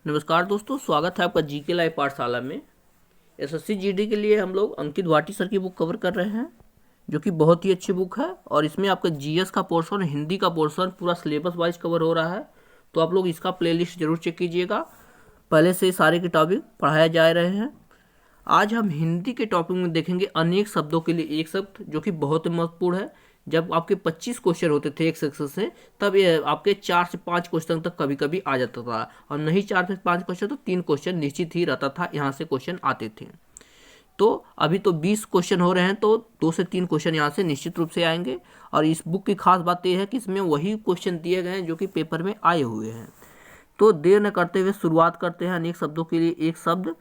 नमस्कार दोस्तों, स्वागत है आपका जीके लाइव पाठशाला में। एसएससी जीडी के लिए हम लोग अंकित भाटी सर की बुक कवर कर रहे हैं, जो कि बहुत ही अच्छी बुक है। और इसमें आपका जीएस का पोर्शन, हिंदी का पोर्शन पूरा सिलेबस वाइज कवर हो रहा है। तो आप लोग इसका प्लेलिस्ट जरूर चेक कीजिएगा। पहले से सारे के टॉपिक पढ़ाए जा रहे हैं। आज हम हिंदी के टॉपिक में देखेंगे अनेक शब्दों के लिए एक शब्द, जो कि बहुत ही महत्वपूर्ण है। जब आपके 25 क्वेश्चन होते थे एक सेक्शन से, तब ये आपके 4 से 5 क्वेश्चन तक कभी कभी आ जाता था, और नहीं 4 से 5 क्वेश्चन तो 3 क्वेश्चन निश्चित ही रहता था, यहाँ से क्वेश्चन आते थे। तो अभी तो 20 क्वेश्चन हो रहे हैं, तो 2 से 3 क्वेश्चन यहाँ से निश्चित रूप से आएंगे। और इस बुक की खास बात यह है कि इसमें वही क्वेश्चन दिए गए हैं जो कि पेपर में आए हुए हैं। तो देर न करते हुए शुरुआत करते हैं अनेक शब्दों के लिए एक शब्द।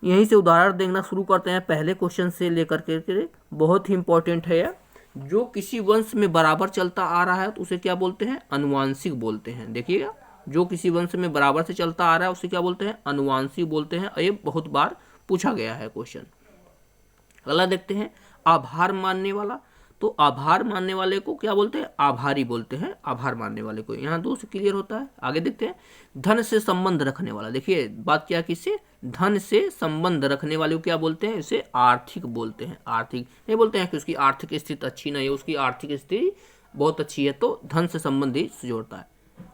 यहीं से उदाहरण देखना शुरू करते हैं पहले क्वेश्चन से लेकर के। बहुत ही इंपॉर्टेंट है यह। जो किसी वंश में बराबर चलता आ रहा है तो उसे क्या बोलते हैं? अनुवांशिक बोलते हैं। देखिएगा, जो किसी वंश में बराबर से चलता आ रहा है उसे क्या बोलते हैं? अनुवांशिक बोलते हैं। ये बहुत बार पूछा गया है क्वेश्चन। अगला देखते हैं, आभार मानने वाला। तो आभार मानने वाले को क्या बोलते हैं? आभारी बोलते हैं। आभार मानने वाले को, यहाँ 2 से क्लियर होता है। आगे देखते हैं, धन से संबंध रखने वाला। देखिए बात क्या, किससे? धन से संबंध रखने वाले को क्या बोलते हैं? इसे आर्थिक बोलते हैं। आर्थिक नहीं बोलते हैं कि उसकी आर्थिक स्थिति अच्छी नहीं है, उसकी आर्थिक स्थिति बहुत अच्छी है, तो धन से संबंधित जोड़ता है।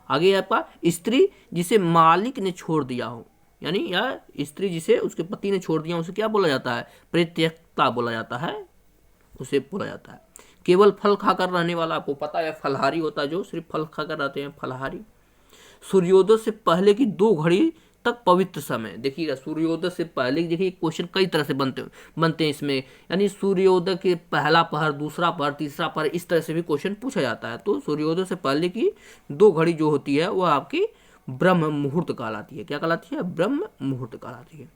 आगे आपका स्त्री जिसे मालिक ने छोड़ दिया हो, यानी यह स्त्री जिसे उसके पति ने छोड़ दिया, उसे क्या बोला जाता है? परित्यक्ता बोला जाता है, उसे बोला जाता है। केवल फल खाकर रहने वाला, आपको पता है फलहारी होता है, जो सिर्फ फल खाकर रहते हैं, फलहारी। सूर्योदय से पहले की 2 घड़ी तक पवित्र समय। देखिएगा, सूर्योदय से पहले, देखिए क्वेश्चन कई तरह से बनते हैं इसमें, यानी सूर्योदय के पहला पहर, दूसरा पहर, तीसरा पहर, इस तरह से भी क्वेश्चन पूछा जाता है। तो सूर्योदय से पहले की 2 घड़ी जो होती है वह आपकी ब्रह्म मुहूर्त कहलाती है। क्या कहलाती है? ब्रह्म मुहूर्त कहलाती है।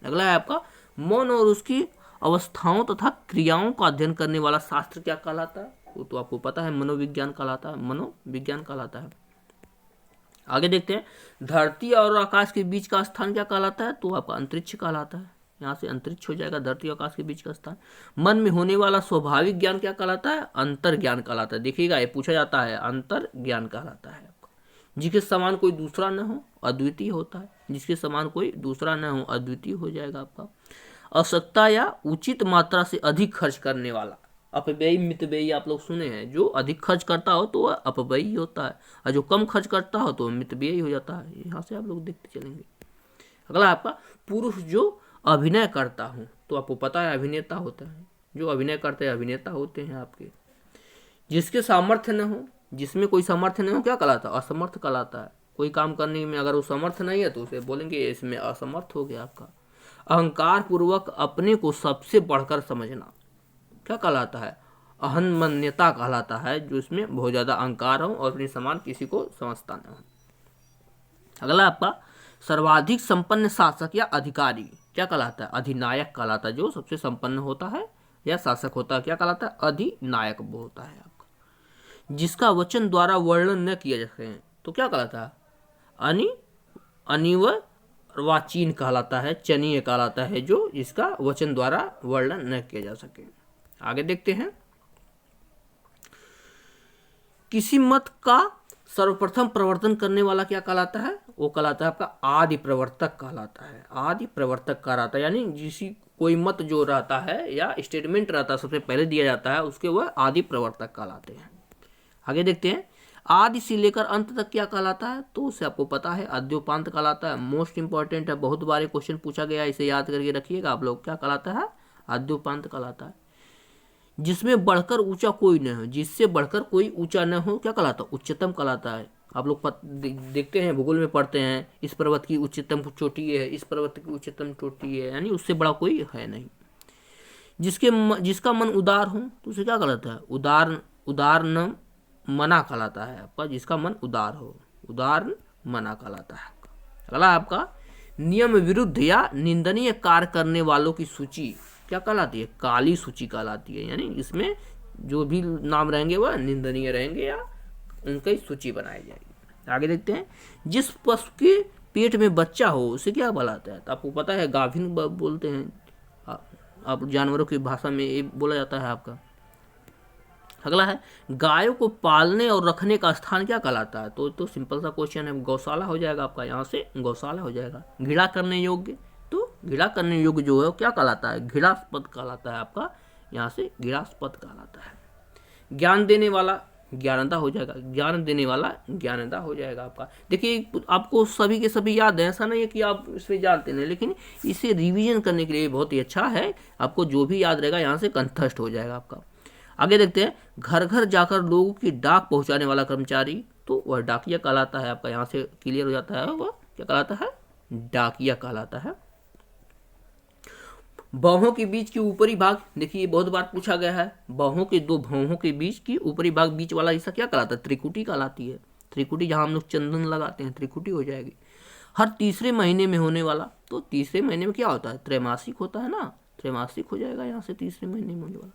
अगला है आपका मन और उसकी अवस्थाओं तथा क्रियाओं का अध्ययन करने वाला शास्त्र क्या कहलाता है? वो तो आपको पता है, मनोविज्ञान कहलाता है। मनोविज्ञान कहलाता है। आगे देखते हैं, धरती और आकाश के बीच का स्थान क्या कहलाता है? तो आपका अंतरिक्ष कहलाता है। यहाँ से अंतरिक्ष हो जाएगा, धरती और आकाश के बीच का स्थान। मन में होने वाला स्वाभाविक ज्ञान क्या कहलाता है? अंतर ज्ञान कहलाता है। देखिएगा, ये पूछा जाता है, अंतर ज्ञान कहलाता है। जिसके समान कोई दूसरा न हो, अद्वितीय होता है। जिसके समान कोई दूसरा न हो, अद्वितीय हो जाएगा आपका। आवश्यकता या उचित मात्रा से अधिक खर्च करने वाला, अपव्ययी मितव्ययी आप लोग सुने हैं। जो अधिक खर्च करता हो तो वह अपव्ययी होता है, और जो कम खर्च करता हो तो मितव्ययी हो जाता है। यहाँ से आप लोग देखते चलेंगे। अगला आपका पुरुष जो अभिनय करता हूँ, तो आपको पता है अभिनेता होता है। जो अभिनय करते हैं अभिनेता होते हैं आपके। जिसके सामर्थ्य न हो, जिसमें कोई सामर्थ्य नहीं हो, क्या कहलाता है? असमर्थ कहलाता है। कोई काम करने में अगर वो समर्थ नहीं है तो उसे बोलेंगे इसमें असमर्थ हो गया आपका। अहंकार पूर्वक अपने को सबसे बढ़कर समझना क्या कहलाता है? अहंमन्यता कहलाता है, जो इसमें बहुत ज्यादा अहंकार हो और अपने समान किसी को समझता न हो। अगला आपका सर्वाधिक संपन्न शासक या अधिकारी क्या कहलाता है? अधिनायक कहलाता है। जो सबसे संपन्न होता है या शासक होता है क्या कहलाता है? अधिनायक होता है आपका। जिसका वचन द्वारा वर्णन न किया जा सके तो क्या कहलाता है? अनिर्वाचीन कहलाता है, चनीय कहलाता है, जो जिसका वचन द्वारा वर्णन न किया जा सके। आगे देखते हैं, किसी मत का सर्वप्रथम प्रवर्तन करने वाला क्या कहलाता है? वो कहलाता है आपका आदि प्रवर्तक कहलाता है। आदि प्रवर्तक कहलाता है, यानी जिसी कोई मत जो रहता है या स्टेटमेंट रहता है सबसे पहले दिया जाता है, उसके वह आदि प्रवर्तक कहलाते हैं। आगे देखते हैं, आदि से लेकर अंत तक क्या कहलाता है? तो उसे आपको पता है अद्योपांत कहलाता है। मोस्ट इंपॉर्टेंट है, बहुत बार क्वेश्चन पूछा गया, इसे याद करके रखिएगा आप लोग। क्या कहलाता है? अद्योपांत कहलाता है। जिसमें बढ़कर ऊंचा कोई न हो, जिससे बढ़कर कोई ऊंचा न हो क्या कहलाता है? उच्चतम कहलाता है। आप लोग देखते हैं, भूगोल में पढ़ते हैं, इस पर्वत की उच्चतम चोटी है, इस पर्वत की उच्चतम चोटी है, यानी उससे बड़ा कोई है नहीं। जिसका मन उदार हो तो उसे क्या कहलाता है? उदार न मना कहलाता है आपका। जिसका मन उदार हो, उदार मना कहलाता है। अगला आपका नियम विरुद्ध या निंदनीय कार्य करने वालों की सूची क्या कहलाती है? काली सूची कहलाती है। यानी इसमें जो भी नाम रहेंगे वह निंदनीय रहेंगे या उनकी सूची बनाई जाएगी। आगे देखते हैं, जिस पशु के पेट में बच्चा हो उसे क्या कहलाता है? तो आपको पता है गाभिन बोलते हैं, आप जानवरों की भाषा में ये बोला जाता है आपका। अगला है गायों को पालने और रखने का स्थान क्या कहलाता है? तो सिंपल सा क्वेश्चन है, गौशाला हो जाएगा आपका, यहाँ से गौशाला हो जाएगा। घृणा करने योग्य, तो घृणा करने योग्य जो है वो क्या कहलाता है? घृणास्पद कहलाता है आपका, यहाँ से घृणास्पद कहलाता है। ज्ञान देने वाला ज्ञानदा हो जाएगा, ज्ञान देने वाला ज्ञानदा हो जाएगा आपका। देखिए आपको सभी के सभी याद है, ऐसा नहीं है कि आप इसमें जानते नहीं, लेकिन इसे रिवीजन करने के लिए बहुत ही अच्छा है। आपको जो भी याद रहेगा यहाँ से कंठस्थ हो जाएगा आपका। आगे देखते हैं, घर घर जाकर लोगों की डाक पहुंचाने वाला कर्मचारी, तो वह डाकिया कहलाता है आपका। यहाँ से क्लियर हो जाता है, वह क्या कहलाता है? डाकिया कहलाता है। बाहों के बीच की ऊपरी भाग, देखिए बहुत बार पूछा गया है, बाहों के दो भौहों के बीच की ऊपरी भाग, बीच वाला हिस्सा क्या कहलाता है? त्रिकुटी कहलाती है। त्रिकुटी जहाँ हम लोग चंदन लगाते हैं, त्रिकुटी हो जाएगी। हर तीसरे महीने में होने वाला, तो तीसरे महीने में क्या होता है? त्रैमासिक होता है ना, त्रैमासिक हो जाएगा यहाँ से तीसरे महीने में होने वाला।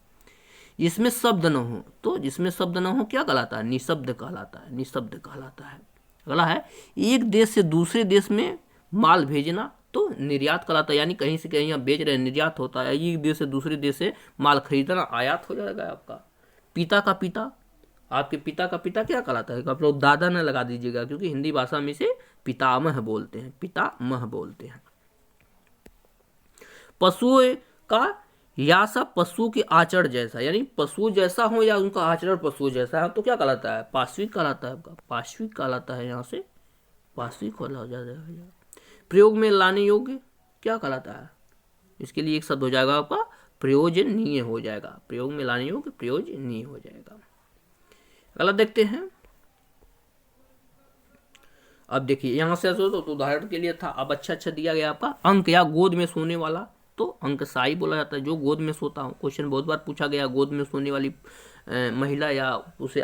जिसमें शब्द न हो, तो जिसमें शब्द न हो क्या कहलाता है? निशब्द कहलाता है, निशब्द कहलाता है। अगला है, एक देश से दूसरे देश में माल भेजना, तो निर्यात कहलाता है। यानी कहीं से कहीं आप बेच रहे हैं, निर्यात होता है। एक देश से दूसरे देश से माल खरीदना आयात हो जाएगा आपका। पिता का पिता, आपके पिता का पिता क्या कहलाता है? आप लोग दादा न लगा दीजिएगा, क्योंकि हिंदी भाषा में इसे पितामह बोलते हैं, पितामह बोलते हैं। पशु का या सब पशु के आचरण जैसा, यानी पशु जैसा हो या उनका आचरण पशु जैसा है, तो क्या कहलाता है? पाश्विक कहलाता है आपका, पाश्विक कहलाता है। यहाँ से पाश्विक हो जाएगा। प्रयोग में लाने योग्य क्या कहलाता है? इसके लिए एक शब्द हो जाएगा आपका प्रयोजनीय हो जाएगा, प्रयोग में लाने योग्य प्रयोजनीय हो जाएगा। अगला देखते हैं। अब देखिए यहाँ से तो उदाहरण के लिए था, अब अच्छा दिया गया आपका अंक या गोद में सोने वाला, तो अंकसाई बोला जाता है, जो गोद में सोता हूँ। क्वेश्चन बहुत बार पूछा गया, गोद में सोने वाली महिला या उसे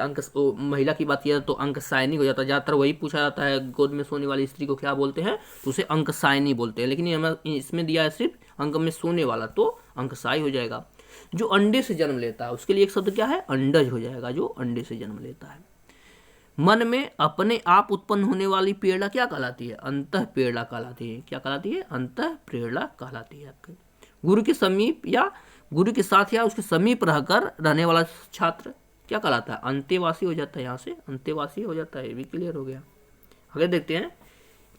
महिला की बात किया तो अंकसायनी हो जाता है। ज़्यादातर वही पूछा जाता है, गोद में सोने वाली स्त्री को क्या बोलते हैं? तो उसे अंकसायनी बोलते हैं। लेकिन इसमें दिया है सिर्फ अंक में सोने वाला, तो अंकसाई हो जाएगा। जो अंडे से जन्म लेता है, उसके लिए एक शब्द क्या है? अंडज हो जाएगा, जो अंडे से जन्म लेता है। मन में अपने आप उत्पन्न होने वाली प्रेरणा क्या कहलाती है? अंतः प्रेरणा कहलाती है। क्या कहलाती है? अंतः प्रेरणा कहलाती है आपके। गुरु के समीप या गुरु के साथ या उसके समीप रहकर रहने वाला छात्र क्या कहलाता है? अंतेवासी हो जाता है। यहाँ से अंतेवासी हो जाता है, ये भी क्लियर हो गया। आगे देखते हैं,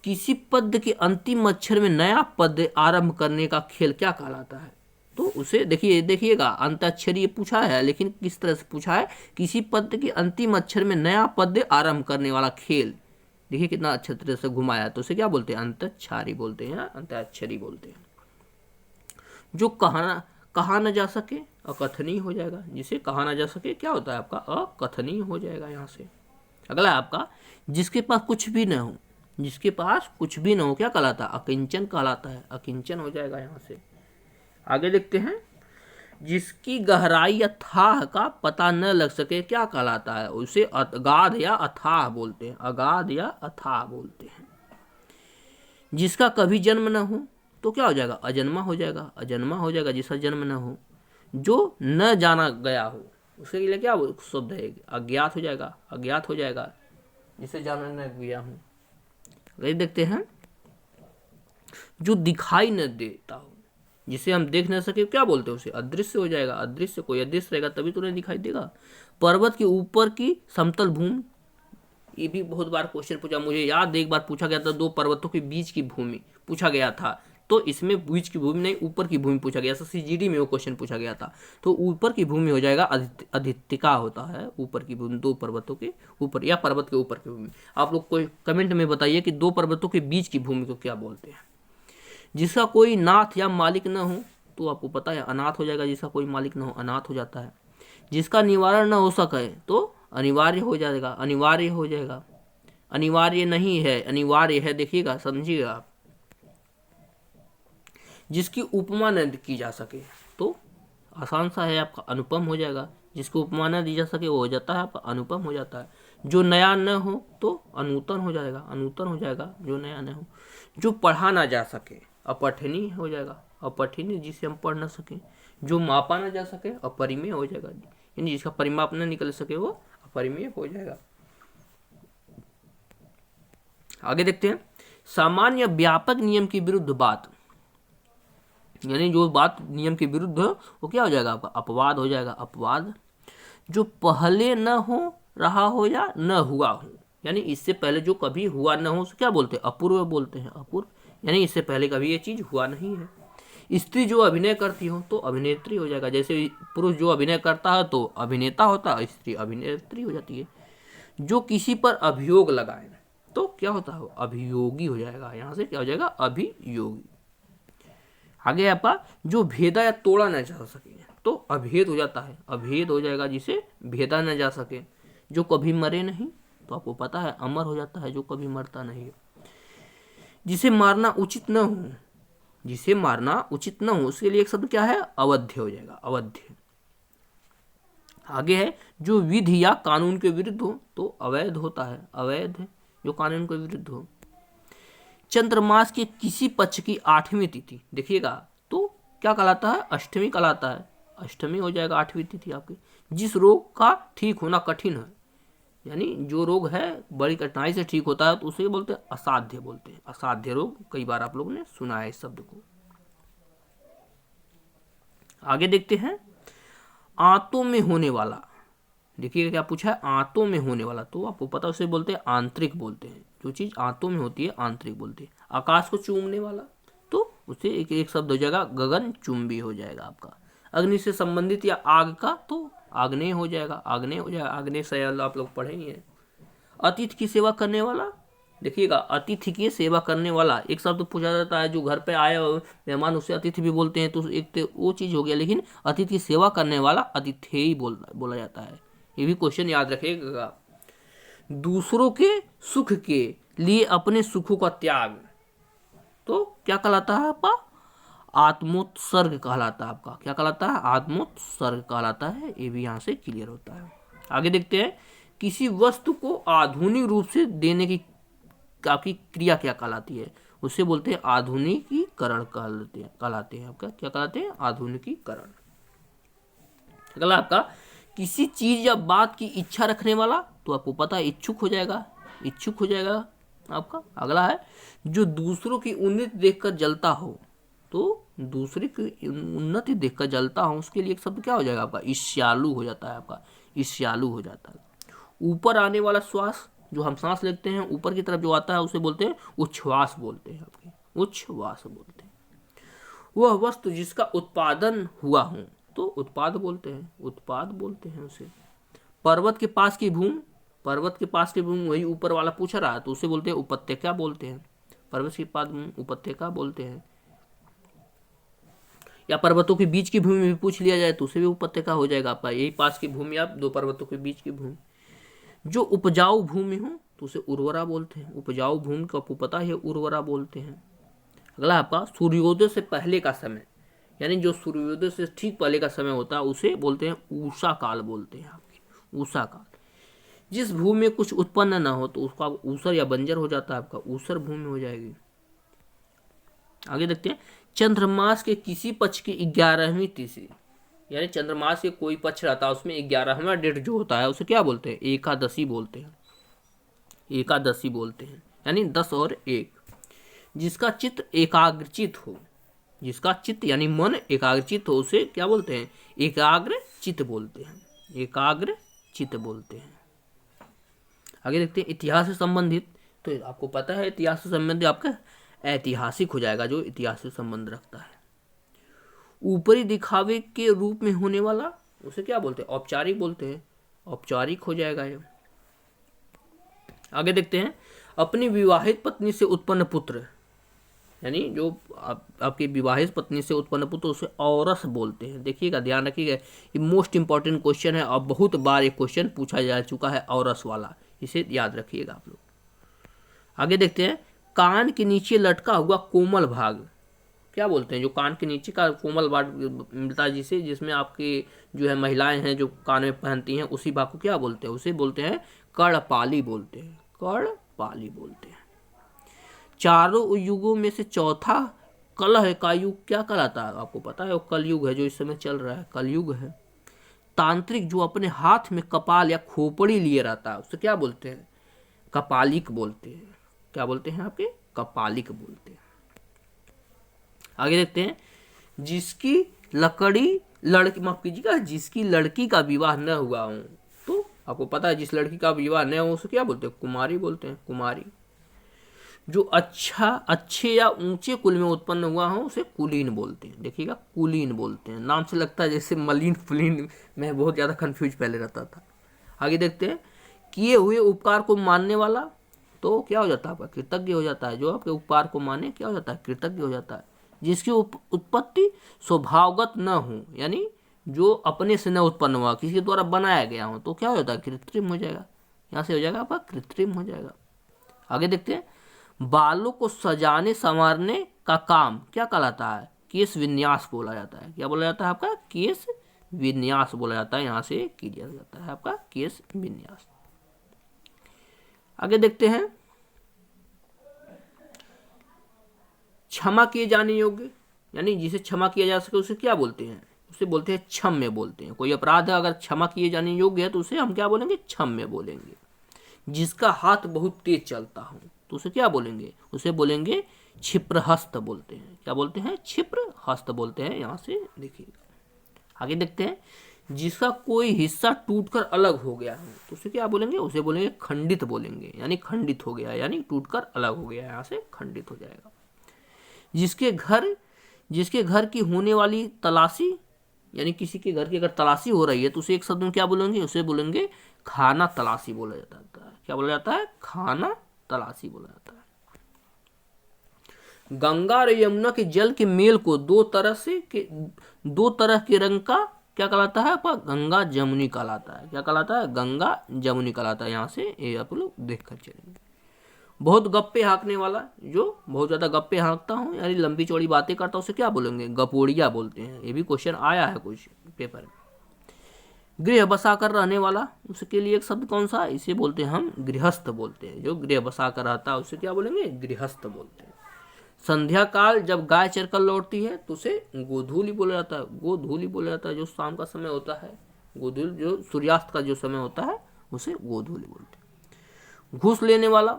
किसी पद के अंतिम अक्षर में नया पद आरंभ करने का खेल क्या कहलाता है? तो उसे देखिएगा अंताक्षरी ये पूछा है, लेकिन किस तरह से पूछा है? किसी पद के अंतिम अक्षर में नया पद आरंभ करने वाला खेल। देखिए कितना अच्छे तरह से घुमाया, तो उसे क्या बोलते हैं? अंताक्षरी बोलते हैं, अंताक्षरी बोलते हैं। जो कहा न जा सके अकथनीय हो जाएगा। जिसे कहा न जा सके क्या होता है आपका? अकथनीय हो जाएगा यहाँ से। अगला है आपका, जिसके पास कुछ भी न हो, जिसके पास कुछ भी न हो क्या कहलाता है? अकिंचन कहलाता है, अकिंचन हो जाएगा यहाँ से। आगे देखते हैं, जिसकी गहराई या थाह का पता न लग सके क्या कहलाता है? उसे अगाध या अथाह बोलते हैं, अगाध या अथाह बोलते हैं। जिसका कभी जन्म न हो तो क्या हो जाएगा? अजन्मा हो जाएगा, अजन्मा हो जाएगा जिसका जन्म न हो। जो न जाना गया हो उसके लिए क्या शब्द है? अज्ञात हो जाएगा, अज्ञात हो जाएगा जिसे जाना न गया हूँ। अगर देखते हैं, जो दिखाई न देता हो, जिसे हम देख न सके क्या बोलते हैं? उसे अदृश्य हो जाएगा, अदृश्य। कोई अदृश्य रहेगा तभी तो नहीं दिखाई देगा। पर्वत के ऊपर की समतल भूमि, ये भी बहुत बार क्वेश्चन पूछा, मुझे याद एक बार पूछा गया था, दो पर्वतों के बीच की भूमि पूछा गया था, तो इसमें बीच की भूमि नहीं ऊपर की भूमि पूछा गया। SSCGD में वो क्वेश्चन पूछा गया था, तो ऊपर की भूमि हो जाएगा, अधिष्ठिका होता है ऊपर की भूमि, दो पर्वतों के ऊपर या पर्वत के ऊपर की भूमि। आप लोग कोई कमेंट में बताइए कि दो पर्वतों के बीच की भूमि को क्या बोलते हैं। जिसका कोई नाथ या मालिक न हो, तो आपको पता है अनाथ हो जाएगा, जिसका कोई मालिक न हो अनाथ हो जाता है। जिसका निवारण न हो सके तो अनिवार्य हो जाएगा, अनिवार्य हो जाएगा। अनिवार्य नहीं है, अनिवार्य है, देखिएगा समझिएगा आप। जिसकी उपमा न की जा सके, तो आसान सा है आपका, अनुपम हो जाएगा। जिसको उपमा न दी जा सके वो हो जाता है आपका अनुपम हो जाता है। जो नया न हो तो अनूतन हो जाएगा, अनूतन हो जाएगा जो नया न हो। जो पढ़ा ना जा सके अपठनीय हो जाएगा, अपठनीय जिसे हम पढ़ ना सके। जो मापा ना जा सके अपरिमेय हो जाएगा, यानी जिसका परिमाप न निकल सके वो अपरिमेय हो जाएगा। आगे देखते हैं, सामान्य व्यापक नियम के विरुद्ध बात, यानी जो बात नियम के विरुद्ध है वो क्या हो जाएगा आपका? अपवाद हो जाएगा, अपवाद। जो पहले न हो रहा हो या न हुआ हो, यानी इससे पहले जो कभी हुआ न हो उसे क्या बोलते हैं? अपूर्व बोलते हैं। अपूर्व यानी इससे पहले कभी ये चीज हुआ नहीं है। स्त्री जो अभिनय करती हो तो अभिनेत्री हो जाएगा। जैसे पुरुष जो अभिनय करता है तो अभिनेता होता है, स्त्री अभिनेत्री हो जाती है। जो किसी पर अभियोग लगाए तो क्या होता है? अभियोगी हो जाएगा। यहाँ से क्या हो जाएगा? अभियोगी। आगे आपका जो भेदा या तोड़ा न जा सके तो अभेद हो जाता है। अभेद हो जाएगा जिसे भेदा न जा सके। जो कभी मरे नहीं तो आपको पता है अमर हो जाता है, जो कभी मरता नहीं है। जिसे मारना उचित न हो, जिसे मारना उचित न हो उसके लिए एक शब्द क्या है? अवध्य हो जाएगा। अवध्य। आगे है जो विधि या कानून के विरुद्ध हो तो अवैध होता है। अवैध जो कानून के विरुद्ध हो। चंद्रमास के किसी पक्ष की 8वीं तिथि देखिएगा तो क्या कहलाता है? अष्टमी कहलाता है। अष्टमी हो जाएगा 8वीं तिथि आपकी। जिस रोग का ठीक होना कठिन है, यानी जो रोग है बड़ी कठिनाई से ठीक होता है तो उसे बोलते हैं असाध्य बोलते हैं। असाध्य रोग, कई बार आप लोगों ने सुना है इस शब्द को। आगे देखते हैं आंतों में होने वाला। देखिए क्या पूछा है? आंतों में होने वाला, तो आपको पता उसे बोलते हैं आंतरिक बोलते हैं। जो चीज आंतों में होती है आंतरिक बोलते हैं। आकाश को चूमने वाला तो उसे एक शब्द हो जाएगा गगन चुंबी हो जाएगा आपका। अग्नि से संबंधित या आग का तो आग्नेय हो जाएगा। आग्नेय हो जाएगा। आग्नेय शैल आप लोग पढ़ेंगे। अतिथि की सेवा करने वाला, देखिएगा अतिथि की सेवा करने वाला एक शब्द पूछा जाता है। जो घर पे आए मेहमान उसे अतिथि भी बोलते हैं, तो एक तो वो चीज हो गया। लेकिन अतिथि की सेवा करने वाला अतिथेय बोला जाता है। ये भी क्वेश्चन याद रखिएगा। दूसरों के सुख के लिए अपने सुखों का त्याग तो क्या कहलाता है आपका? आत्मोत्सर्ग कहलाता है आपका। क्या कहलाता है? आत्मोत्सर्ग कहलाता है। ये भी यहाँ से क्लियर होता है। आगे देखते हैं किसी वस्तु को आधुनिक रूप से देने की आपकी क्रिया क्या कहलाती है? उसे बोलते हैं आधुनिकीकरण कहलाते हैं आपका। क्या कहलाते हैं? आधुनिकीकरण। अगला आपका किसी चीज या बात की इच्छा रखने वाला तो आपको पता है इच्छुक हो जाएगा। इच्छुक हो जाएगा आपका। अगला है जो दूसरों की उन्नति देखकर जलता हो तो दूसरे की उन्नति देखकर जलता हो उसके लिए एक शब्द क्या हो जाएगा आपका? ईर्ष्यालु हो जाता है आपका। ईर्ष्यालु हो जाता है। ऊपर आने वाला श्वास, जो हम सांस लेते हैं ऊपर की तरफ जो आता है उसे बोलते हैं उच्छ्वास बोलते हैं आपके। उच्छ्वास बोलते हैं। वह वस्तु जिसका उत्पादन हुआ हो तो उत्पाद बोलते हैं। उत्पाद बोलते हैं उसे। पर्वत के पास की भूमि, पर्वत के पास की भूमि वही ऊपर वाला पूछ रहा है तो उसे बोलते हैं उपत्यका बोलते हैं। पर्वत के पास उपत्यका बोलते हैं। या पर्वतों के बीच की भूमि भी पूछ लिया जाए तो उसे भी उपत्यका हो जाएगा आपका। यही पास की भूमि, आप दो पर्वतों के बीच की भूमि। जो उपजाऊ भूमि हो तो उसे उर्वरा बोलते हैं। उपजाऊ भूमि को आपको पता है उर्वरा बोलते हैं। अगला आपका सूर्योदय से पहले का समय, यानी जो सूर्योदय से ठीक पहले का समय होता है उसे बोलते हैं ऊषा काल बोलते हैं आपके। ऊषा काल। जिस भूमि में कुछ उत्पन्न ना हो तो उसका ऊसर या बंजर हो जाता है आपका। ऊसर भूमि हो जाएगी। आगे देखते हैं चंद्रमास के किसी पक्ष की 11वीं तिथि, यानी चंद्रमास के कोई पक्ष रहता है उसमें 11वां डेट जो होता है उसे क्या बोलते हैं? एकादशी बोलते हैं। एकादशी बोलते हैं यानी 10 और 1। जिसका चित्त एकाग्रचित हो, जिसका चित्त यानी मन एकाग्रचित हो उसे क्या बोलते हैं? एकाग्र चित्त बोलते हैं। एकाग्र चित्त बोलते हैं। आगे देखते हैं इतिहास से संबंधित। तो आपको पता है इतिहास से संबंधित आपका ऐतिहासिक हो जाएगा, जो इतिहास से संबंध रखता है। ऊपरी दिखावे के रूप में होने वाला उसे क्या बोलते हैं? औपचारिक बोलते हैं। औपचारिक हो जाएगा ये। आगे देखते हैं अपनी विवाहित पत्नी से उत्पन्न पुत्र, यानी जो आपकी विवाहित पत्नी से उत्पन्न पुत्र उसे औरस बोलते हैं। देखिएगा, ध्यान रखिएगा, ये मोस्ट इंपॉर्टेंट क्वेश्चन है और बहुत बार ये क्वेश्चन पूछा जा चुका है औरस वाला। इसे याद रखिएगा आप लोग। आगे देखते हैं कान के नीचे लटका हुआ कोमल भाग क्या बोलते हैं? जो कान के नीचे का कोमल भाग मिलता है जिसे, जिसमें आपकी जो है महिलाएं हैं जो कान में पहनती हैं, उसी भाग को क्या बोलते हैं? उसे बोलते हैं कर्णपाली बोलते हैं। कर्णपाली बोलते हैं। चारों युगों में से चौथा कलह का युग क्या कहलाता है? आपको पता है वो कलयुग है जो इस समय चल रहा है, कलयुग है। तांत्रिक जो अपने हाथ में कपाल या खोपड़ी लिए रहता है उसे क्या बोलते हैं? कपालिक बोलते हैं। क्या बोलते हैं आपके? कपालिक बोलते हैं। आगे देखते हैं जिसकी लकड़ी लड़की, माफ कीजिएगा, जिसकी लड़की का विवाह न हुआ हो, तो आपको पता है जिस लड़की का विवाह न हो उसे क्या बोलते हैं? कुमारी बोलते हैं, कुमारी। जो अच्छे या ऊंचे कुल में उत्पन्न हुआ हो उसे कुलीन बोलते हैं। देखिएगा, कुलीन बोलते हैं। नाम से लगता है जैसे मलिन फुलीन, में बहुत ज़्यादा कन्फ्यूज पहले रहता था। आगे देखते हैं, किए हुए उपकार को मानने वाला, तो क्या हो जाता है आपका? कृतज्ञ हो जाता है। जो आपके उपकार को माने क्या हो जाता है? कृतज्ञ हो जाता है। जिसकी उत्पत्ति स्वभावगत न हो, यानी जो अपने से न उत्पन्न हुआ, किसी के द्वारा बनाया गया हो, तो क्या हो जाता है? कृत्रिम हो जाएगा। यहाँ से हो जाएगा आपका कृत्रिम हो जाएगा। आगे देखते हैं, बालों को सजाने संवारने का काम क्या कहलाता है? केश विन्यास बोला जाता है। क्या बोला जाता है आपका? केश विन्यास बोला जाता है। यहाँ से किया जाता है आपका केश विन्यास। आगे देखते हैं, क्षमा किए जाने योग्य, यानी जिसे क्षमा किया जा सके उसे क्या बोलते हैं? उसे बोलते हैं क्षम्य बोलते हैं। कोई अपराध अगर क्षमा किए जाने योग्य है तो उसे हम क्या बोलेंगे? क्षम्य बोलेंगे। जिसका हाथ बहुत तेज चलता हो तो उसे क्या बोलेंगे? उसे बोलेंगे क्षिप्रहस्त बोलते हैं। क्या बोलते हैं? क्षिप्रहस्त बोलते हैं। यहाँ से देखिएगा। आगे देखते हैं, जिसका कोई हिस्सा टूटकर अलग हो गया है तो उसे क्या बोलेंगे? उसे बोलेंगे खंडित बोलेंगे, यानी खंडित हो गया, यानी टूटकर अलग हो गया, यहाँ से खंडित हो जाएगा। जिसके घर की होने वाली तलाशी, यानी किसी के घर की अगर तलाशी हो रही है तो उसे एक शब्द में क्या बोलेंगे? उसे बोलेंगे खाना तलाशी बोला जाता है। क्या बोला जाता है? खाना तलाशी बोला जाता है। गंगा और यमुना के जल के मेल को दो तरह के रंग का क्या कहलाता है? आपका गंगा जमुनी कहलाता है। क्या कहलाता है? गंगा जमुनी कहलाता है। यहाँ से ये आप लोग देख कर चलेंगे। बहुत गप्पे हाँकने वाला, जो बहुत ज्यादा गप्पे हाँकता हूँ, यानी लंबी चौड़ी बातें करता हूँ, उसे क्या बोलेंगे? गपोड़िया बोलते हैं। ये भी क्वेश्चन आया है कुछ पेपर में। गृह बसा कर रहने वाला, उसके लिए एक शब्द कौन सा? इसे बोलते हैं हम गृहस्थ बोलते हैं। जो गृह बसा कर रहता है उसे क्या बोलेंगे? गृहस्थ बोलते हैं। संध्या काल जब गाय चरकर लौटती है तो उसे गोधूली बोला जाता है। गोधूली बोला जाता है। जो शाम का समय होता है, गोधूली जो सूर्यास्त का जो समय होता है उसे गोधूली बोलते हैं। घूस लेने वाला,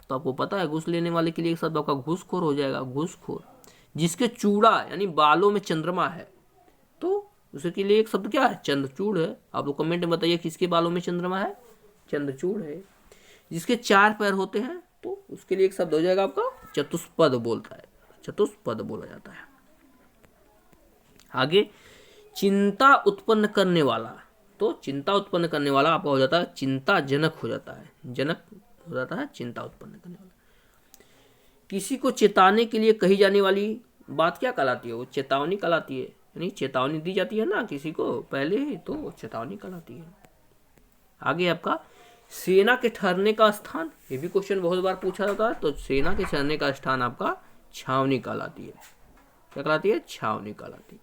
तो आपको पता है घूस लेने वाले के लिए एक शब्द आपका घूसखोर हो जाएगा, घूसखोर। जिसके चूड़ा यानी बालों में चंद्रमा है तो उसके लिए एक शब्द क्या है? चंद्रचूड़ है। आप लोग कमेंट में बताइए किसके बालों में चंद्रमा है? चंद्रचूड़ है। जिसके 4 पैर होते हैं तो उसके लिए एक शब्द हो जाएगा आपका चतुष्पद बोलता है, चतुष्पद बोला जाता है। आगे, चिंता उत्पन्न करने वाला, तो चिंता उत्पन्न करने वाला आपका हो जाता है चिंताजनक हो जाता है। जनक हो जाता है चिंता उत्पन्न करने वाला। किसी को चेताने के लिए कही जाने वाली बात क्या कहलाती है? वो चेतावनी कहलाती है। यानी चेतावनी दी जाती है ना किसी को पहले ही, तो चेतावनी कहलाती है। आगे आपका सेना के ठहरने का स्थान, ये भी क्वेश्चन बहुत बार पूछा जाता है। तो सेना के ठहरने का स्थान आपका छावनी कहलाती है। क्या कहलाती है? छावनी कहलाती है।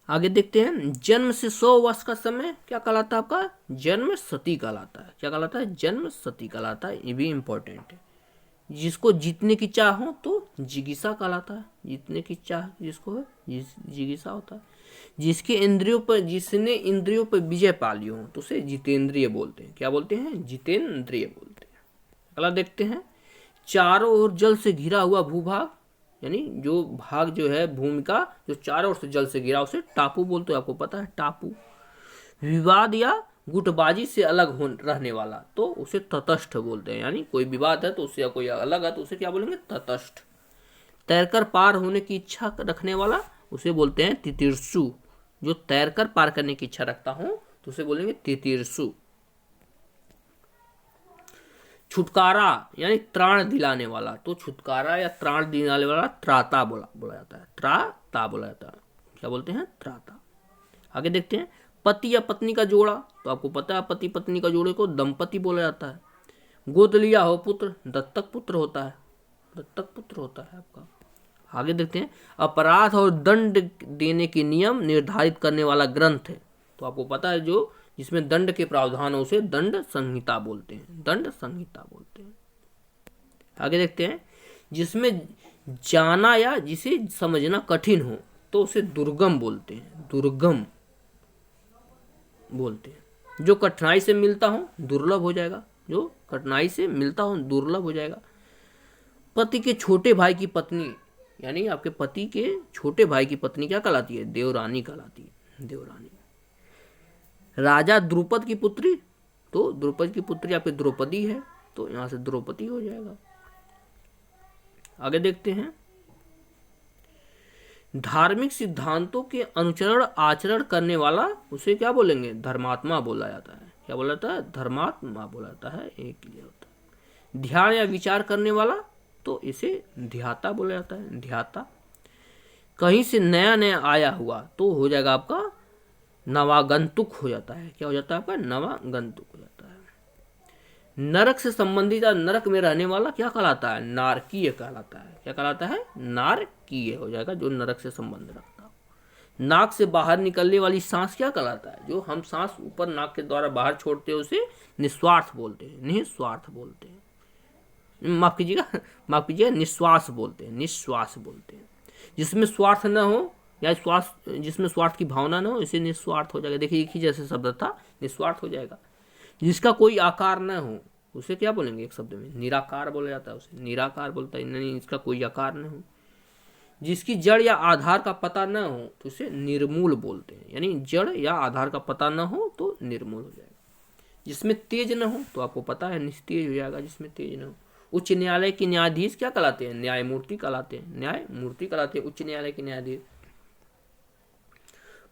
आगे देखते हैं, जन्म से 100 वर्ष का समय क्या कहलाता है? आपका जन्म सती कहलाता है। क्या कहलाता है? जन्म सती कहलाता है। ये भी इंपॉर्टेंट है। जिसको जीतने की चाह हो तो जिगीसा कहलाता है। जीतने की चाह जिसको है जिगीसा होता है। जिसने इंद्रियों पर विजय पा ली हो तो उसे जितेंद्रिय बोलते हैं। क्या बोलते हैं? जितेंद्रिय बोलते हैं। अगला देखते हैं, चारों ओर जल से घिरा हुआ भूभाग, यानी जो भाग जो है भूमि का जो चारों ओर से जल से घिरा उसे टापू बोलते हैं। आपको पता है टापू। विवाद या गुटबाजी से अलग रहने वाला तो उसे तटस्थ बोलते हैं। यानी कोई विवाद है तो उससे कोई अलग है तो उसे क्या बोलेंगे? तटस्थ। तैरकर पार होने की इच्छा रखने वाला उसे बोलते हैं तितीर्षु। जो तैरकर पार करने की इच्छा रखता हूं तो उसे बोलेंगे तितीर्षु। छुटकारा यानी त्राण दिलाने वाला, तो छुटकारा या त्राण दिलाने वाला त्राता बोला जाता है। त्राता बोला जाता है। क्या बोलते हैं? त्राता। आगे देखते हैं, पति या पत्नी का जोड़ा, तो आपको पता है पति पत्नी का जोड़े को दंपति बोला जाता है। गोद लिया हो पुत्र, दत्तक पुत्र होता है। दत्तक पुत्र होता है आपका। आगे देखते हैं, अपराध और दंड देने के नियम निर्धारित करने वाला ग्रंथ है। तो आपको पता है जो जिसमें दंड के प्रावधान है उसे दंड संहिता बोलते हैं। दंड संहिता बोलते हैं। आगे देखते हैं, जिसमें जाना या जिसे समझना कठिन हो तो उसे दुर्गम बोलते हैं। दुर्गम बोलते हैं। जो कठिनाई से मिलता हो दुर्लभ हो जाएगा। जो कठिनाई से मिलता हो दुर्लभ हो जाएगा। पति के छोटे भाई की पत्नी यानी आपके पति के छोटे भाई की पत्नी क्या कहलाती है? देवरानी कहलाती है, देवरानी। राजा द्रुपद की पुत्री, तो द्रुपद की पुत्री आपकी द्रौपदी है, तो यहां से द्रौपदी हो जाएगा। आगे देखते हैं, धार्मिक सिद्धांतों के अनुचरण आचरण करने वाला उसे क्या बोलेंगे? धर्मात्मा बोला जाता है। क्या बोला जाता है? धर्मात्मा बोला जाता है, एक क्लियर होता है। ध्यान या विचार करने वाला, तो इसे ध्याता बोला जाता है, ध्याता। कहीं से नया नया आया हुआ, तो हो जाएगा आपका नवागंतुक हो जाता है। क्या हो जाता है आपका? नवागंतुक हो जाता है। नरक से संबंधित या नरक में रहने वाला क्या कहलाता है? नारकीय कहलाता है। क्या कहलाता है? नारकीय हो जाएगा, जो नरक से संबंध रखता हो। नाक से बाहर निकलने वाली सांस क्या कहलाता है? जो हम सांस ऊपर नाक के द्वारा बाहर छोड़ते हैं उसे निस्वार्थ बोलते हैं, निस्वार्थ बोलते हैं। माफ कीजिएगा, निश्वास बोलते हैं, निश्वास बोलते हैं। जिसमें स्वार्थ न हो या स्वार्थ, जिसमें स्वार्थ की भावना न हो, इसे निस्वार्थ हो जाएगा। देखिए एक ही जैसे शब्द था, निस्वार्थ हो जाएगा। जिसका कोई आकार न हो उसे क्या बोलेंगे? एक शब्द में निराकार बोला जाता है, उसे निराकार बोलता है, नहीं इसका कोई आकार न हो। जिसकी जड़ या आधार का पता न हो तो उसे निर्मूल बोलते हैं, यानी जड़ या आधार का पता न हो तो निर्मूल हो जाएगा। जिसमें तेज न हो तो आपको पता है निस्तेज हो जाएगा, जिसमें तेज न हो। उच्च न्यायालय के न्यायाधीश क्या कहलाते हैं? न्यायमूर्ति कहलाते हैं, न्यायमूर्ति कहलाते हैं उच्च न्यायालय के न्यायाधीश।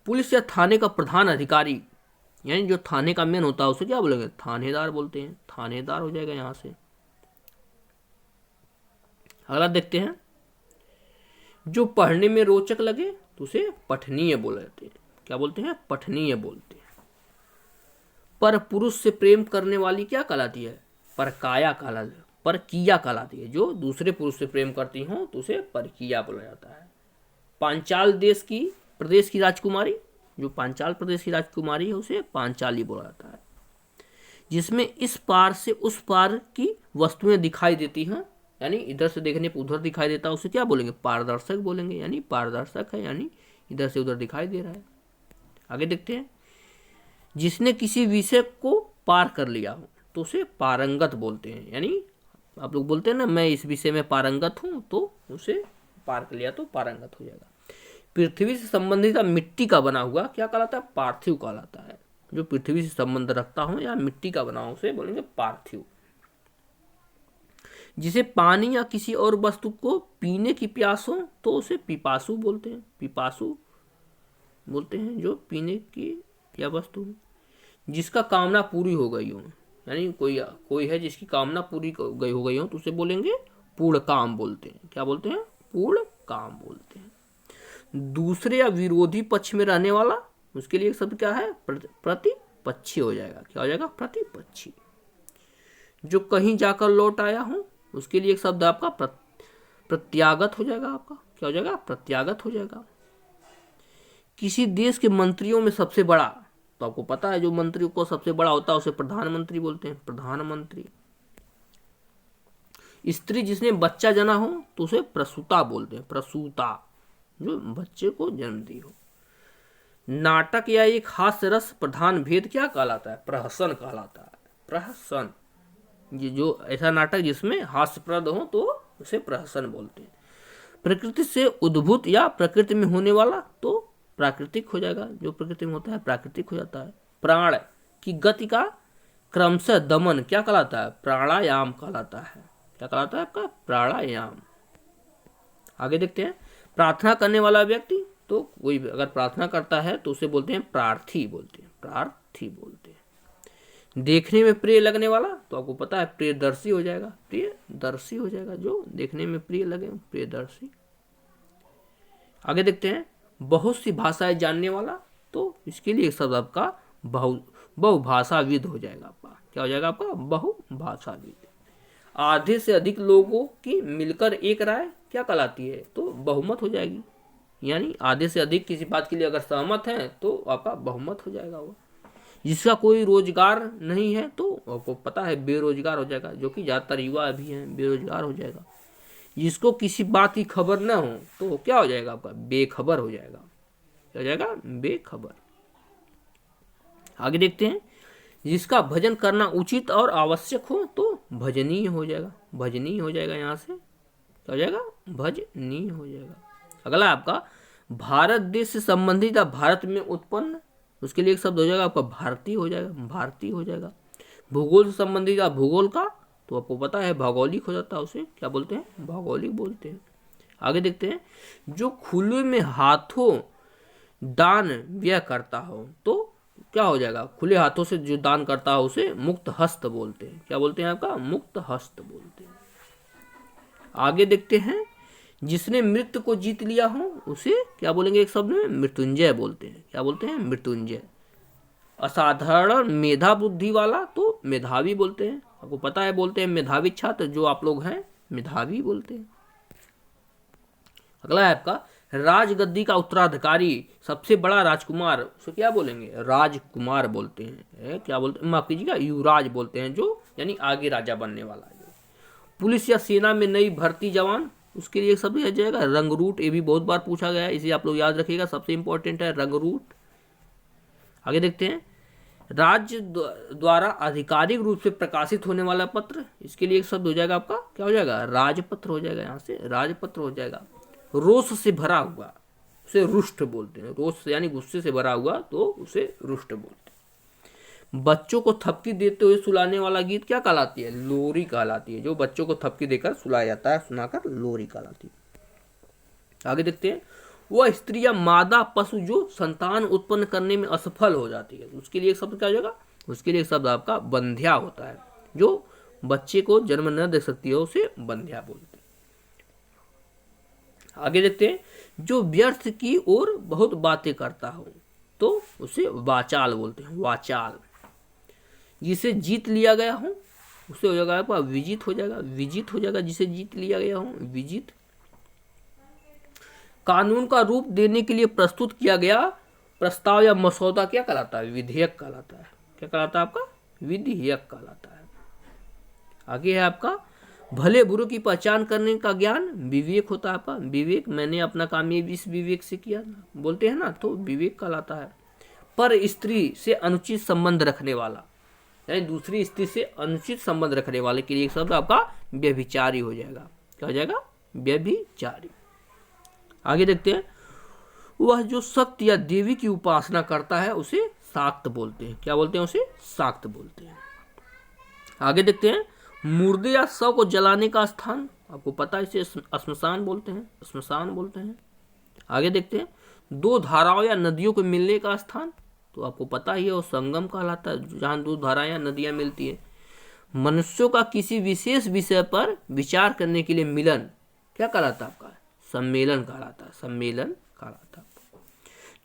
पुलिस या थाने का प्रधान अधिकारी, यानी जो थाने का मेन होता है उसे क्या बोलेंगे? थानेदार बोलते हैं, थानेदार हो जाएगा यहां से। अगला देखते हैं, जो पढ़ने में रोचक लगे तो उसे पठनीय बोले जाते हैं। क्या बोलते हैं? पठनीय बोलते हैं। पर पुरुष से प्रेम करने वाली क्या कहलाती है? परकाया कहलाती है, परकीया कहलाती है। जो दूसरे पुरुष से प्रेम करती हो तो उसे परकीया बोला जाता है। पांचाल प्रदेश की राजकुमारी, जो पांचाल प्रदेश की राजकुमारी है उसे पांचाली बोला जाता है। जिसमें इस पार से उस पार की वस्तुएं दिखाई देती हैं, यानी इधर से देखने पर उधर दिखाई देता है, उसे क्या बोलेंगे? पारदर्शक बोलेंगे, यानी पारदर्शक है, यानी इधर से उधर दिखाई दे रहा है। आगे देखते हैं, जिसने किसी विषय को पार कर लिया हो तो उसे पारंगत बोलते हैं। यानी आप लोग बोलते हैं ना, मैं इस विषय में पारंगत हूं, तो उसे पार कर लिया तो पारंगत हो जाएगा। पृथ्वी से संबंधित मिट्टी का बना हुआ क्या कहलाता है? पार्थिव कहलाता है। जो पृथ्वी से संबंध रखता हो या मिट्टी का बना हो उसे बोलेंगे पार्थिव। जिसे पानी या किसी और वस्तु को पीने की प्यास हो तो उसे पिपासु बोलते हैं, पिपासु बोलते हैं जो पीने की या वस्तु। जिसका कामना पूरी हो गई हो, यानी कोई है जिसकी कामना पूरी हो गई हो तो उसे बोलेंगे पूर्ण काम बोलते हैं। क्या बोलते हैं? पूर्ण काम बोलते हैं। दूसरे या विरोधी पक्ष में रहने वाला, उसके लिए एक शब्द क्या है? प्रतिपक्षी हो जाएगा। क्या हो जाएगा? प्रतिपक्षी। जो कहीं जाकर लौट आया हो उसके लिए एक शब्द आपका प्रत्यागत हो जाएगा। आपका क्या हो जाएगा? प्रत्यागत हो जाएगा। किसी देश के मंत्रियों में सबसे बड़ा, तो आपको पता है जो मंत्री को सबसे बड़ा होता है उसे प्रधानमंत्री बोलते हैं, प्रधानमंत्री। स्त्री जिसने बच्चा जना हो तो उसे प्रसूता बोलते हैं, प्रसूता, जो बच्चे को जन्म दी हो। नाटक या एक हास्य रस प्रधान भेद क्या कहलाता है? प्रहसन कहलाता है, प्रहसन। ये जो ऐसा नाटक जिसमें हास्यप्रद हो तो उसे प्रहसन बोलते हैं। प्रकृति से उद्भूत या प्रकृति में होने वाला तो प्राकृतिक हो जाएगा, जो प्रकृति में होता है प्राकृतिक हो जाता है। प्राण की गति का क्रमशः दमन क्या कहलाता है? प्राणायाम कहलाता है। क्या कहलाता है आपका? प्राणायाम। आगे देखते हैं, प्रार्थना करने वाला व्यक्ति, तो कोई अगर प्रार्थना करता है तो उसे बोलते हैं प्रार्थी बोलते हैं, प्रार्थी बोलते हैं। देखने में प्रिय लगने वाला, तो आपको पता है प्रियदर्शी हो जाएगा, प्रियदर्शी हो जाएगा, जो देखने में प्रिय लगे, प्रियदर्शी। आगे देखते हैं, बहुत सी भाषाएं जानने वाला, तो इसके लिए एक शब्द आपका बहुभाषाविद हो जाएगा। आपका क्या हो जाएगा? आपका बहुभाषाविद। आधे से अधिक लोगों की मिलकर एक राय क्या कहलाती है? तो बहुमत हो जाएगी। यानी आधे से अधिक किसी बात के लिए अगर सहमत है तो आपका बहुमत हो जाएगा वो। जिसका कोई रोजगार नहीं है तो आपको पता है बेरोजगार हो जाएगा, जो कि ज़्यादातर युवा अभी हैं, बेरोजगार हो जाएगा। जिसको किसी बात की खबर न हो तो क्या हो जाएगा? आपका बेखबर हो जाएगा। क्या हो जाएगा? बेखबर। आगे देखते हैं, जिसका भजन करना उचित और आवश्यक हो तो भजनीय हो जाएगा, भजनीय हो जाएगा। यहाँ से क्या क्या हो जाएगा, भजनी हो जाएगा। अगला आपका भारत देश से संबंधित या भारत में उत्पन्न, उसके लिए एक शब्द हो जाएगा आपका भारतीय हो जाएगा, भारतीय हो जाएगा। भूगोल से संबंधित या भूगोल का, तो आपको पता है भौगोलिक हो जाता है, उसे क्या बोलते हैं, भौगोलिक बोलते हैं। आगे देखते हैं, जो खुले में हाथों दान व्यय करता हो, तो क्या हो जाएगा, खुले हाथों से जो दान करता हो उसे मुक्त हस्त बोलते हैं। क्या बोलते हैं आपका, मुक्त हस्त बोलते हैं। आगे देखते हैं, जिसने मृत्यु को जीत लिया हो उसे क्या बोलेंगे, एक शब्द में मृत्युंजय बोलते हैं। क्या बोलते हैं, मृत्युंजय। असाधारण मेधा बुद्धि वाला तो मेधावी बोलते हैं, आपको पता है बोलते हैं मेधावी छात्र, जो आप लोग हैं मेधावी बोलते हैं। अगला है आपका राजगद्दी का उत्तराधिकारी सबसे बड़ा राजकुमार, उसे क्या बोलेंगे, राजकुमार बोलते हैं। क्या बोलते हैं, माफ कीजिएगा, युवराज बोलते हैं, जो यानी आगे राजा बनने वाला है। पुलिस या सेना में नई भर्ती जवान, उसके लिए शब्द आ जाएगा रंगरूट। ये भी बहुत बार पूछा गया है, इसे आप लोग याद रखिएगा, सबसे इंपॉर्टेंट है रंगरूट। आगे देखते हैं, राज्य द्वारा आधिकारिक रूप से प्रकाशित होने वाला पत्र, इसके लिए एक शब्द हो जाएगा आपका, क्या हो जाएगा, राजपत्र हो जाएगा, यहाँ से राजपत्र हो जाएगा। रोष से भरा हुआ उसे रुष्ट बोलते हैं, रोष से यानी गुस्से से भरा हुआ तो उसे रुष्ट बोलते हैं। बच्चों को थपकी देते हुए सुलाने वाला गीत क्या कहलाती है, लोरी कहलाती है। जो बच्चों को थपकी देकर सुलाया जाता है, सुनाकर लोरी कहलाती है। आगे देखते हैं, वह स्त्री या मादा पशु जो संतान उत्पन्न करने में असफल हो जाती है, उसके लिए एक शब्द क्या हो जाएगा, उसके लिए एक शब्द आपका बंध्या होता है। जो बच्चे को जन्म न दे सकती है उसे बंध्या बोलते हैं। आगे देखते हैं, जो व्यर्थ की ओर बहुत बातें करता हो तो उसे वाचाल बोलते हैं, वाचाल। जिसे जीत लिया गया हो उसे हो जाएगा आपका विजित हो जाएगा, विजित हो जाएगा, जिसे जीत लिया गया हो विजित। कानून का रूप देने के लिए प्रस्तुत किया गया प्रस्ताव या मसौदा क्या कहलाता है, विधेयक कहलाता है। क्या कहलाता है आपका, विधेयक कहलाता है। आगे है आपका, भले बुरे की पहचान करने का ज्ञान विवेक होता है आपका, विवेक। मैंने अपना काम ये इस विवेक से किया बोलते हैं ना, तो विवेक कहलाता है। पर स्त्री से अनुचित संबंध रखने वाला, यानी दूसरी स्त्री से अनुचित संबंध रखने वाले के लिए एक शब्द आपका व्यभिचारी हो जाएगा। क्या हो जाएगा, व्यभिचारी। आगे देखते हैं, वह जो शक्ति या देवी की उपासना करता है उसे शाक्त बोलते हैं। क्या बोलते हैं, उसे शाक्त बोलते हैं। आगे देखते हैं, मुर्दे या शव को जलाने का स्थान, आपको पता है इसे श्मशान बोलते हैं, श्मशान बोलते हैं। आगे देखते हैं, दो धाराओं या नदियों के मिलने का स्थान, तो आपको पता ही है वो संगम कहलाता है, जहाँ दो धाराएं या नदियां मिलती है। मनुष्यों का किसी विशेष विषय पर विचार करने के लिए मिलन क्या कहलाता है आपका, सम्मेलन कहलाता है, सम्मेलन कहलाता है।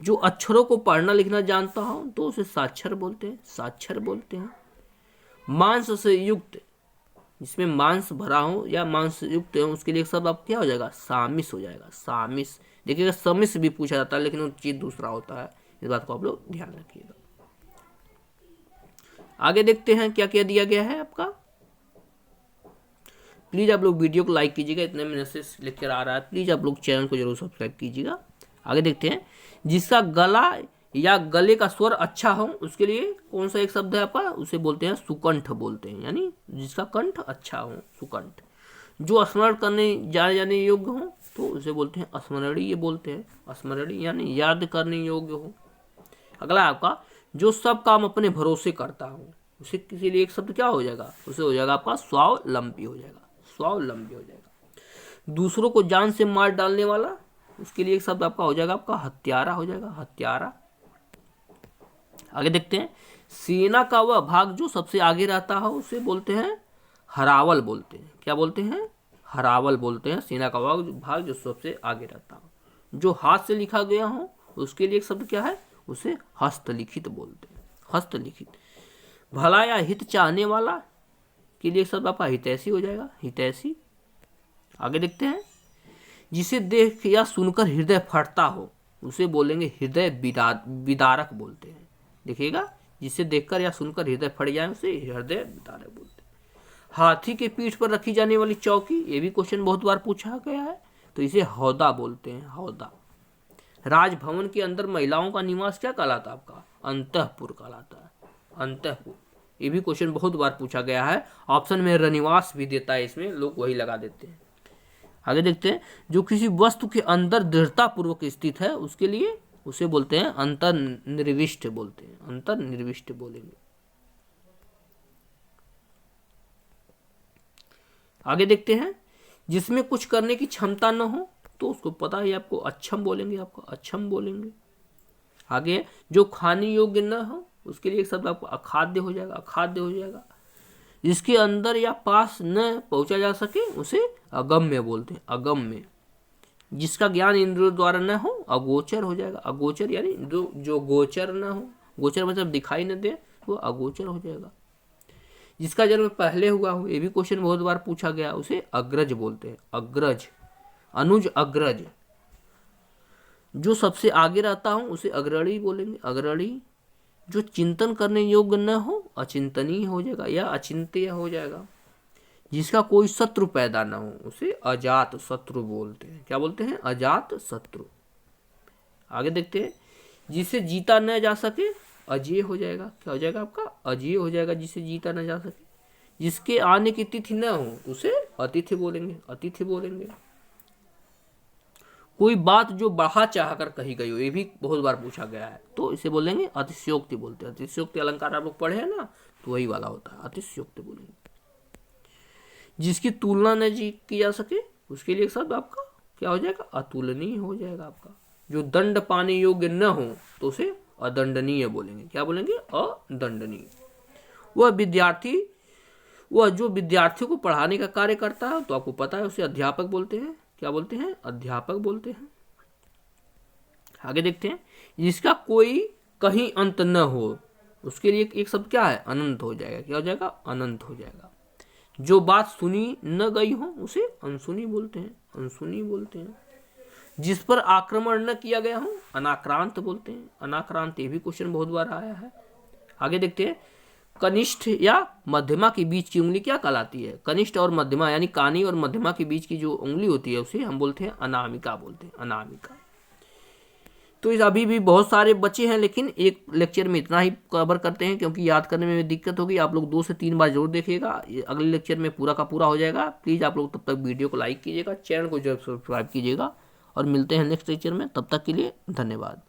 जो अक्षरों को पढ़ना लिखना जानता हो तो उसे साक्षर बोलते हैं, साक्षर बोलते हैं। मांस से युक्त, जिसमें मांस भरा हो या मांस युक्त हो, उसके लिए सब आप क्या हो जाएगा, सामिस हो जाएगा, सामिस। देखिएगा समिस भी पूछा जाता है, लेकिन वो चीज दूसरा होता है, इस बात को आप लोग ध्यान रखिएगा। आगे देखते हैं क्या क्या दिया गया है आपका। प्लीज आप लोग वीडियो को लाइक कीजिएगा, इतने मिनट से लेक्चर आ रहा है, प्लीज आप लोग चैनल को जरूर सब्सक्राइब कीजिएगा। आगे देखते हैं, जिसका गला या गले का स्वर अच्छा हो उसके लिए कौन सा एक शब्द है आपका, उसे बोलते हैं सुकंठ बोलते हैं, यानी जिसका कंठ अच्छा हो, सुकंठ। जो स्मरण करने जाने योग्य हो तो उसे बोलते हैं स्मरणीय बोलते हैं, स्मरणीय यानी याद करने योग्य हो। अगला आपका, जो सब काम अपने भरोसे करता हो उसे किसी लिए एक शब्द क्या हो जाएगा, उसे हो जाएगा आपका स्वावलंबी हो जाएगा, स्वावलंबी हो जाएगा। दूसरों को जान से मार डालने वाला, उसके लिए एक शब्द आपका हो जाएगा आपका हत्यारा हो जाएगा, हत्यारा। आगे देखते हैं, सेना का वह भाग जो सबसे आगे रहता हो उसे बोलते हैं हरावल बोलते हैं। क्या बोलते हैं, हरावल बोलते हैं, सेना का वह भाग जो सबसे आगे रहता हो। जो हाथ से लिखा गया हो उसके लिए एक शब्द क्या है, उसे हस्तलिखित बोलते हैं, हस्तलिखित। भला या हित चाहने वाला के लिए शब्द आपका हितैषी हो जाएगा, हितैषी। आगे देखते हैं, जिसे देख या सुनकर हृदय फटता हो उसे बोलेंगे हृदय विदारक बोलते हैं। देखिएगा, जिसे देखकर या सुनकर हृदय फट जाए उसे हृदय विदारक बोलते हैं। हाथी के पीठ पर रखी जाने वाली चौकी, ये भी क्वेश्चन बहुत बार पूछा गया है, तो इसे हौदा बोलते हैं, हौदा। राजभवन के अंदर महिलाओं का निवास क्या कहलाता है आपका, अंतःपुर कहलाता है, अंतःपुर। ये भी क्वेश्चन बहुत बार पूछा गया है, ऑप्शन में रनिवास भी देता है, इसमें लोग वही लगा देते हैं। आगे देखते हैं, जो किसी वस्तु के अंदर दृढ़ता पूर्वक स्थित है उसके लिए उसे बोलते हैं अंतर्निविष्ट बोलते हैं, अंतर्निविष्ट बोलेंगे। आगे देखते हैं, जिसमें कुछ करने की क्षमता न हो तो उसको पता है आपको अक्षम बोलेंगे, आपको अक्षम बोलेंगे। आगे जो खाने योग्य न हो उसके लिए एक शब्द आपको अखाद्य हो जाएगा, अखाद्य हो जाएगा। जिसके अंदर या पास न पहुंचा जा सके उसे अगम्य बोलते हैं, अगम्य। जिसका ज्ञान इंद्रियों द्वारा न हो अगोचर हो जाएगा, अगोचर यानी जो गोचर न हो, गोचर मतलब दिखाई न दे, वो अगोचर हो जाएगा। जिसका जन्म पहले हुआ हो, ये भी क्वेश्चन बहुत बार पूछा गया, उसे अग्रज बोलते हैं, अग्रज, अनुज अग्रज। जो सबसे आगे रहता हूं उसे अग्रणी बोलेंगे, अग्रणी। जो चिंतन करने योग्य न हो अचिंतनीय हो जाएगा या अचिंत्य हो जाएगा। जिसका कोई शत्रु पैदा न हो उसे अजात शत्रु बोलते हैं, क्या बोलते हैं, अजात शत्रु। आगे देखते हैं, जिसे जीता न जा सके अजेय हो जाएगा, क्या हो जाएगा आपका, अजेय हो जाएगा, जिसे जीता न जा सके। जिसके आने की तिथि न हो उसे अतिथि बोलेंगे, अतिथि बोलेंगे। कोई बात जो बढ़ा चाह कर कही गई हो, ये भी बहुत बार पूछा गया है, तो इसे बोलेंगे अतिशयोक्ति बोलते हैं। अतिशयोक्ति अलंकार आप लोग पढ़े हैं ना, तो वही वाला होता है, अतिशयोक्ति बोलेंगे। जिसकी तुलना न की जा सके उसके लिए शब्द आपका क्या हो जाएगा, अतुलनीय हो जाएगा आपका। जो दंड पाने योग्य न हो तो उसे अदंडनीय बोलेंगे, क्या बोलेंगे, अदंडनीय। वह जो विद्यार्थियों को पढ़ाने का कार्य करता है, तो आपको पता है उसे अध्यापक बोलते हैं, क्या बोलते हैं, अध्यापक बोलते हैं। आगे देखते हैं, जिसका कोई कहीं अंत न हो उसके लिए एक शब्द क्या है, अनंत हो जाएगा, क्या हो जाएगा, अनंत हो जाएगा। जो बात सुनी न गई हो उसे अनसुनी बोलते हैं, अनसुनी बोलते हैं। जिस पर आक्रमण न किया गया हो अनाक्रांत बोलते हैं, अनाक्रांत। ये भी क्वेश्चन बहुत बार आया है। आगे देखते हैं, कनिष्ठ या मध्यमा के बीच की उंगली क्या कहलाती है, कनिष्ठ और मध्यमा यानी कानी और मध्यमा के बीच की जो उंगली होती है उसे हम बोलते हैं अनामिका बोलते हैं, अनामिका। तो इस अभी भी बहुत सारे बचे हैं, लेकिन एक लेक्चर में इतना ही कवर करते हैं क्योंकि याद करने में दिक्कत होगी। आप लोग 2 से 3 बार जरूर देखिएगा, अगले लेक्चर में पूरा का पूरा हो जाएगा। प्लीज़ आप लोग तब तक वीडियो को लाइक कीजिएगा, चैनल को जरूर सब्सक्राइब कीजिएगा, और मिलते हैं नेक्स्ट लेक्चर में। तब तक के लिए धन्यवाद।